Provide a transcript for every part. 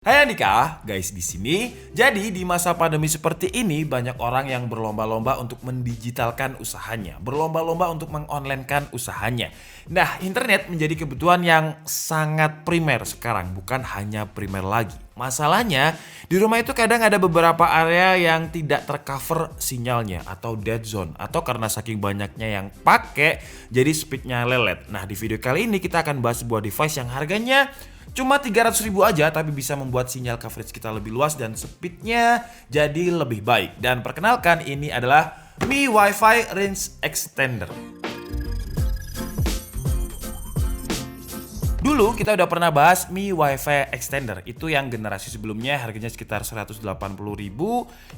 Hai Andika, guys di sini. Jadi di masa pandemi seperti ini banyak orang yang berlomba-lomba untuk mendigitalkan usahanya, berlomba-lomba untuk mengonlinekan usahanya. Nah, internet menjadi kebutuhan yang sangat primer sekarang, bukan hanya primer lagi. Masalahnya, di rumah itu kadang ada beberapa area yang tidak tercover sinyalnya atau dead zone, atau karena saking banyaknya yang pakai jadi speednya lelet. Nah, di video kali ini kita akan bahas sebuah device yang harganya cuma 300.000 aja tapi bisa membuat sinyal coverage kita lebih luas dan speednya jadi lebih baik. Dan perkenalkan, ini adalah Mi Wi-Fi Range Extender. Dulu kita udah pernah bahas Mi Wi-Fi Extender. Itu yang generasi sebelumnya harganya sekitar 180.000.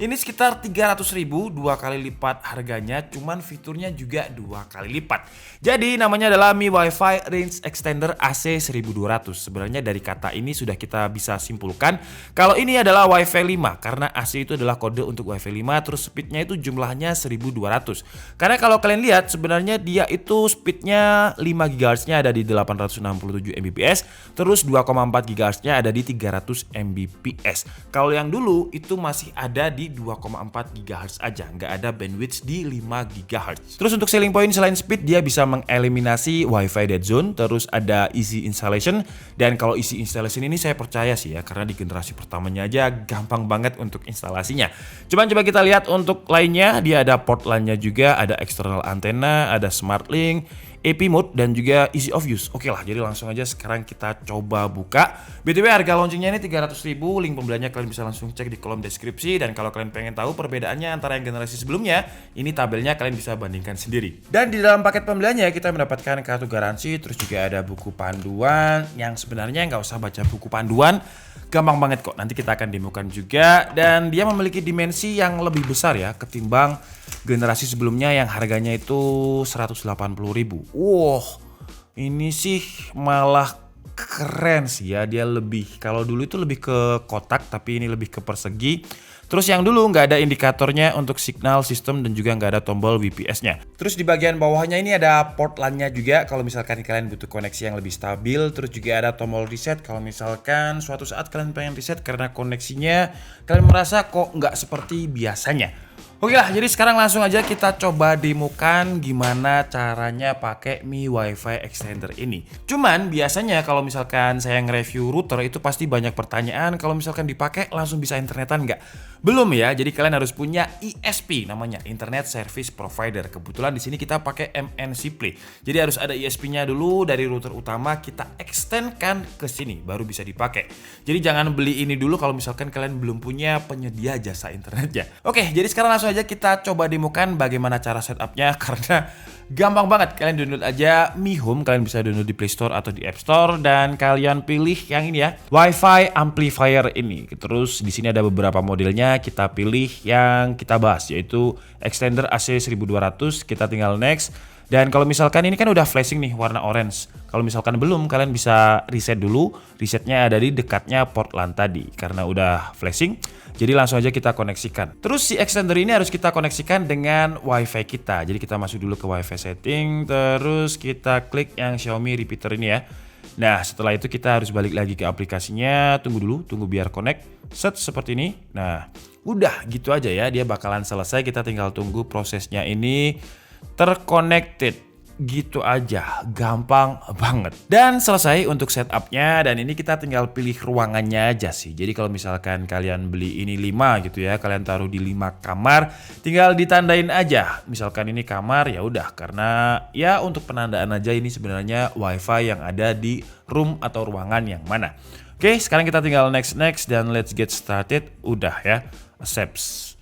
Ini sekitar 300.000, 2 kali lipat harganya. Cuman fiturnya juga 2 kali lipat. Jadi namanya adalah Mi Wi-Fi Range Extender AC1200. Sebenarnya dari kata ini sudah kita bisa simpulkan kalau ini adalah Wi-Fi 5. Karena AC itu adalah kode untuk Wi-Fi 5. Terus speednya itu jumlahnya 1200. Karena kalau kalian lihat sebenarnya dia itu speednya 5 GHz-nya ada di 867 Mbps, terus 2,4 GHz-nya ada di 300 Mbps. Kalau yang dulu itu masih ada di 2,4 GHz aja, nggak ada bandwidth di 5 GHz. Terus untuk selling point selain speed, dia bisa mengeliminasi Wi-Fi dead zone, terus ada easy installation. Dan kalau easy installation ini saya percaya sih ya, karena di generasi pertamanya aja gampang banget untuk instalasinya. Coba kita lihat untuk lainnya, dia ada port LAN-nya juga, ada external antena, ada smart link, AP mode, dan juga easy of use. Oke lah, jadi langsung aja sekarang kita coba buka. BTW harga launchingnya ini 300.000, link pembeliannya kalian bisa langsung cek di kolom deskripsi. Dan kalau kalian pengen tahu perbedaannya antara yang generasi sebelumnya, ini tabelnya kalian bisa bandingkan sendiri. Dan di dalam paket pembeliannya kita mendapatkan kartu garansi, terus juga ada buku panduan, yang sebenarnya nggak usah baca buku panduan, gampang banget kok, nanti kita akan demokan juga. Dan dia memiliki dimensi yang lebih besar ya ketimbang generasi sebelumnya yang harganya itu 180.000. Wow, ini sih malah keren sih ya. Dia lebih, kalau dulu itu lebih ke kotak, tapi ini lebih ke persegi. Terus yang dulu nggak ada indikatornya untuk signal sistem dan juga nggak ada tombol VPS-nya. Terus di bagian bawahnya ini ada port LAN-nya juga kalau misalkan kalian butuh koneksi yang lebih stabil. Terus juga ada tombol reset kalau misalkan suatu saat kalian pengen reset karena koneksinya kalian merasa kok nggak seperti biasanya. Oke lah, jadi sekarang langsung aja kita coba demokan gimana caranya pakai Mi Wi-Fi Extender ini. Cuman biasanya kalau misalkan saya nge-review router itu pasti banyak pertanyaan, kalau misalkan dipakai langsung bisa internetan nggak? Belum ya, jadi kalian harus punya ISP, namanya Internet Service Provider. Kebetulan di sini kita pakai MNC Play. Jadi harus ada ISP-nya dulu dari router utama, kita extendkan ke sini baru bisa dipakai. Jadi jangan beli ini dulu kalau misalkan kalian belum punya penyedia jasa internetnya. Oke, jadi sekarang langsung aja kita coba demokan bagaimana cara setupnya, karena gampang banget. Kalian download aja Mi Home, kalian bisa download di Play Store atau di App Store, dan kalian pilih yang ini ya, Wi-Fi amplifier ini. Terus di sini ada beberapa modelnya, kita pilih yang kita bahas yaitu extender AC1200. Kita tinggal next. Dan kalau misalkan ini kan udah flashing nih warna orange. Kalau misalkan belum, kalian bisa reset dulu. Resetnya ada di dekatnya port LAN tadi. Karena udah flashing, jadi langsung aja kita koneksikan. Terus si extender ini harus kita koneksikan dengan WiFi kita. Jadi kita masuk dulu ke WiFi setting, terus kita klik yang Xiaomi repeater ini ya. Nah, setelah itu kita harus balik lagi ke aplikasinya. Tunggu dulu, tunggu biar connect. Set seperti ini. Nah, udah gitu aja ya. Dia bakalan selesai. Kita tinggal tunggu prosesnya ini terconnected. Gitu aja, gampang banget. Dan selesai untuk setupnya, dan ini kita tinggal pilih ruangannya aja sih. Jadi kalau misalkan kalian beli ini 5 gitu ya, kalian taruh di 5 kamar, tinggal ditandain aja. Misalkan ini kamar, ya udah, karena ya untuk penandaan aja ini sebenarnya WiFi yang ada di room atau ruangan yang mana. Oke, sekarang kita tinggal next dan let's get started. Udah ya, accepts.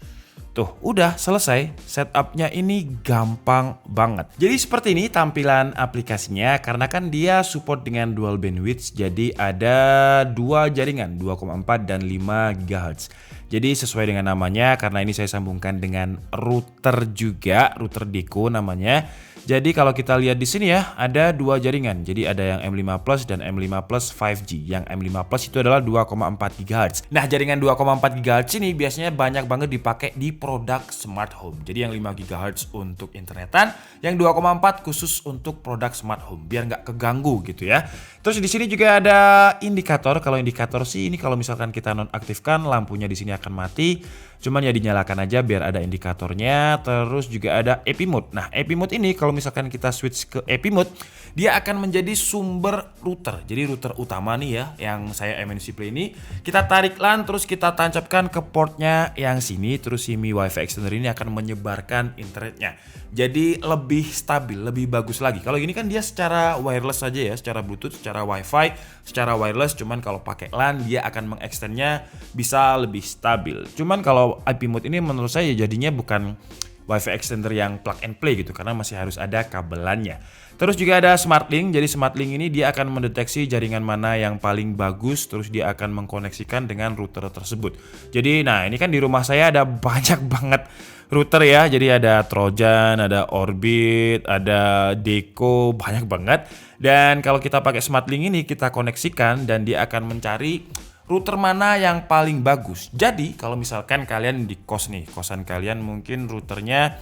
Tuh, udah selesai. Setupnya ini gampang banget. Jadi seperti ini tampilan aplikasinya, karena kan dia support dengan dual bandwidth. Jadi ada dua jaringan, 2,4 dan 5 GHz. Jadi sesuai dengan namanya, karena ini saya sambungkan dengan router juga, router Deco namanya. Jadi kalau kita lihat di sini ya, ada dua jaringan. Jadi ada yang M5 Plus dan M5 Plus 5G. Yang M5 Plus itu adalah 2,4 GHz. Nah, jaringan 2,4 GHz ini biasanya banyak banget dipakai di produk smart home. Jadi yang 5 GHz untuk internetan, yang 2,4 khusus untuk produk smart home, biar nggak keganggu gitu ya. Terus di sini juga ada indikator. Kalau indikator sih ini kalau misalkan kita nonaktifkan, lampunya di sini akan mati. Cuman ya dinyalakan aja biar ada indikatornya. Terus juga ada AP mode. Nah, AP mode ini kalau misalkan kita switch ke AP mode, dia akan menjadi sumber router. Jadi router utama nih ya, yang saya MNC Play ini, kita tarik LAN terus kita tancapkan ke portnya yang sini. Terus si Mi Wi-Fi extender ini akan menyebarkan internetnya. Jadi lebih stabil, lebih bagus lagi. Kalau gini kan dia secara wireless saja ya, secara Bluetooth, secara Wi-Fi, secara wireless. Cuman kalau pakai LAN dia akan mengextendnya bisa lebih stabil. Cuman kalau IP mode ini menurut saya jadinya bukan Wi-Fi extender yang plug and play gitu, karena masih harus ada kabelannya. Terus juga ada Smart Link. Jadi Smart Link ini dia akan mendeteksi jaringan mana yang paling bagus, terus dia akan mengkoneksikan dengan router tersebut. Jadi nah ini kan di rumah saya ada banyak banget router ya. Jadi ada Trojan, ada Orbit, ada Deco, banyak banget. Dan kalau kita pakai Smart Link ini kita koneksikan dan dia akan mencari router mana yang paling bagus. Jadi kalau misalkan kalian di kos nih, kosan kalian mungkin routernya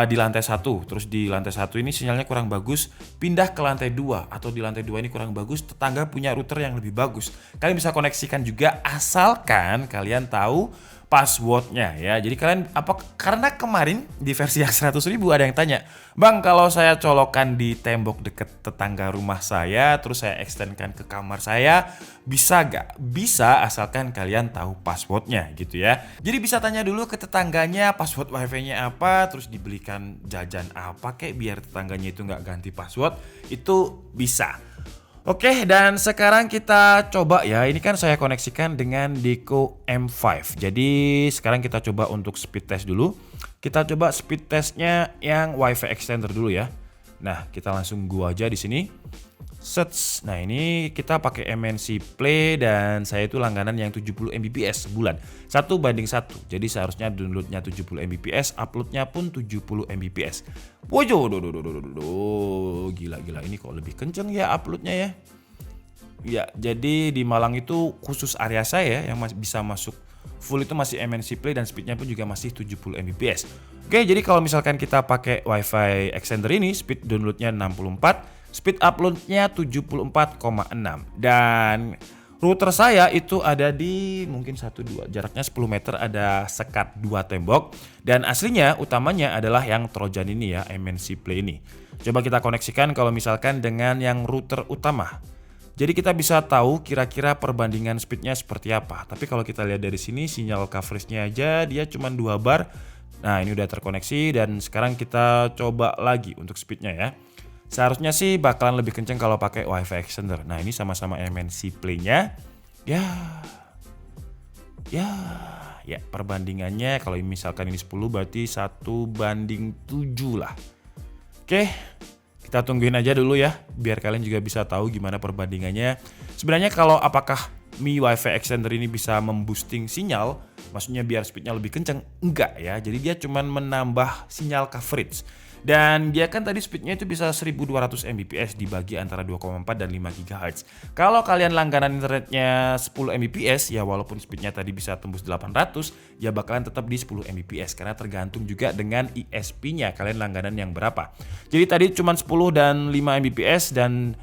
di lantai 1, terus di lantai 1 ini sinyalnya kurang bagus, pindah ke lantai 2, atau di lantai 2 ini kurang bagus, tetangga punya router yang lebih bagus. Kalian bisa koneksikan juga asalkan kalian tahu passwordnya ya. Jadi kalian karena kemarin di versi yang 100.000 ada yang tanya, "Bang, kalau saya colokan di tembok deket tetangga rumah saya, terus saya extendkan ke kamar saya, bisa gak?" Bisa, asalkan kalian tahu passwordnya gitu ya. Jadi bisa tanya dulu ke tetangganya password wifi-nya apa, terus dibelikan jajan apa kayak biar tetangganya itu gak ganti password, itu bisa. Oke, dan sekarang kita coba ya. Ini kan saya koneksikan dengan Deco M5. Jadi sekarang kita coba untuk speed test dulu. Kita coba speed testnya yang Wi-Fi extender dulu ya. Nah, kita langsung gua aja di sini. Search. Nah, ini kita pakai MNC Play dan saya itu langganan yang 70 Mbps sebulan. 1:1. Jadi seharusnya downloadnya 70 Mbps, uploadnya pun 70 Mbps. Wojo, gila. Ini kok lebih kenceng ya uploadnya ya. Ya, jadi di Malang itu khusus area saya yang bisa masuk full itu masih MNC Play dan speednya pun juga masih 70 Mbps. Oke, jadi kalau misalkan kita pakai Wi-Fi extender ini, speed downloadnya 64. Speed uploadnya 74,6. Dan router saya itu ada di mungkin 1-2, jaraknya 10 meter, ada sekat 2 tembok. Dan aslinya utamanya adalah yang Trojan ini ya, MNC Play ini. Coba kita koneksikan kalau misalkan dengan yang router utama. Jadi kita bisa tahu kira-kira perbandingan speednya seperti apa. Tapi kalau kita lihat dari sini sinyal coveragenya aja dia cuma 2 bar. Nah, ini udah terkoneksi dan sekarang kita coba lagi untuk speednya ya. Seharusnya sih bakalan lebih kenceng kalau pakai Wi-Fi extender. Nah, ini sama-sama MNC Play-nya. Ya, perbandingannya kalau misalkan ini 10 berarti 1:7 lah. Oke, kita tungguin aja dulu ya, biar kalian juga bisa tahu gimana perbandingannya. Sebenarnya kalau apakah Mi Wi-Fi extender ini bisa memboosting sinyal, maksudnya biar speednya lebih kenceng, enggak ya. Jadi dia cuman menambah sinyal coverage. Dan dia kan tadi speednya itu bisa 1200 Mbps dibagi antara 2,4 dan 5 GHz. Kalau kalian langganan internetnya 10 Mbps, ya walaupun speednya tadi bisa tembus 800, ya bakalan tetap di 10 Mbps. Karena tergantung juga dengan ISP-nya, kalian langganan yang berapa. Jadi tadi cuma 10 dan 5 Mbps dan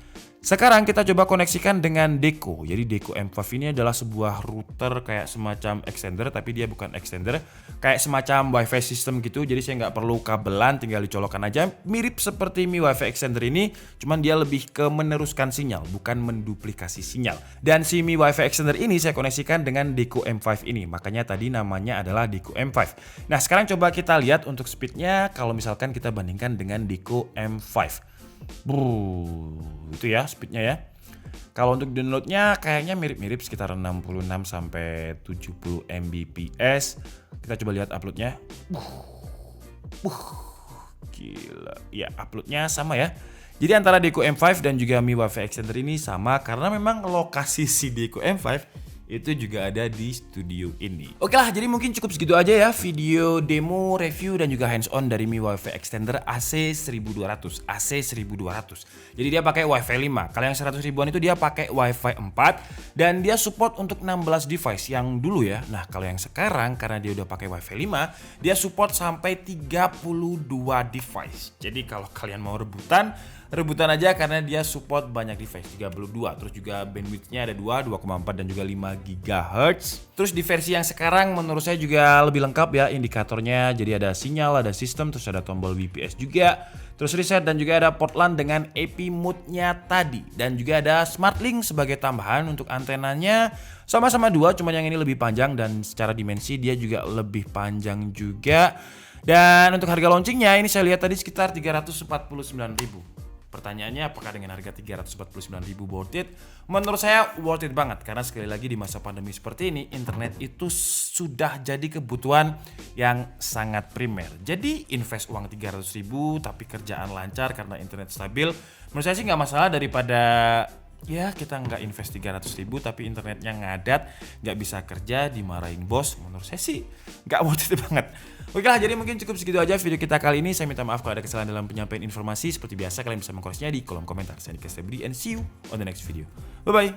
sekarang kita coba koneksikan dengan Deco. Jadi Deco M5 ini adalah sebuah router kayak semacam extender, tapi dia bukan extender, kayak semacam Wi-Fi system gitu. Jadi saya nggak perlu kabelan, tinggal dicolokkan aja. Mirip seperti Mi Wi-Fi extender ini, cuman dia lebih ke meneruskan sinyal, bukan menduplikasi sinyal. Dan si Mi Wi-Fi extender ini saya koneksikan dengan Deco M5 ini, makanya tadi namanya adalah Deco M5. Nah, sekarang coba kita lihat untuk speednya kalau misalkan kita bandingkan dengan Deco M5. Itu ya speednya ya. Kalau untuk downloadnya kayaknya mirip-mirip sekitar 66 sampai 70 Mbps. Kita coba lihat uploadnya. Gila. Ya, uploadnya sama ya. Jadi antara Deco M5 dan juga Mi Wi-Fi extender ini sama karena memang lokasi si Deco M5 itu juga ada di studio ini. Oke lah, jadi mungkin cukup segitu aja ya video demo, review dan juga hands on dari Mi WiFi Extender AC 1200. Jadi dia pakai WiFi 5. Kalau yang 100 ribuan itu dia pakai WiFi 4 dan dia support untuk 16 device yang dulu ya. Nah, kalau yang sekarang karena dia udah pakai WiFi 5, dia support sampai 32 device. Jadi kalau kalian mau rebutan aja karena dia support banyak device 32. Terus juga bandwidthnya ada 2,4 dan juga 5 GHz. Terus di versi yang sekarang menurut saya juga lebih lengkap ya indikatornya. Jadi ada sinyal, ada sistem, terus ada tombol BPS juga. Terus reset dan juga ada port LAN dengan AP mode-nya tadi. Dan juga ada Smart Link sebagai tambahan untuk antenanya. Sama-sama 2, cuma yang ini lebih panjang dan secara dimensi dia juga lebih panjang juga. Dan untuk harga launchingnya ini saya lihat tadi sekitar 349.000. Pertanyaannya apakah dengan harga 349.000 worth it? Menurut saya worth it banget karena sekali lagi di masa pandemi seperti ini internet itu sudah jadi kebutuhan yang sangat primer. Jadi invest uang 300.000 tapi kerjaan lancar karena internet stabil. Menurut saya sih nggak masalah daripada ya kita nggak invest 300.000 tapi internetnya ngadat, nggak bisa kerja, dimarahin bos. Menurut saya sih nggak worth it banget. Oke lah, jadi mungkin cukup segitu aja video kita kali ini. Saya minta maaf kalau ada kesalahan dalam penyampaian informasi. Seperti biasa kalian bisa mengkoreksinya di kolom komentar. Saya Dika Stebri and see you on the next video. Bye bye.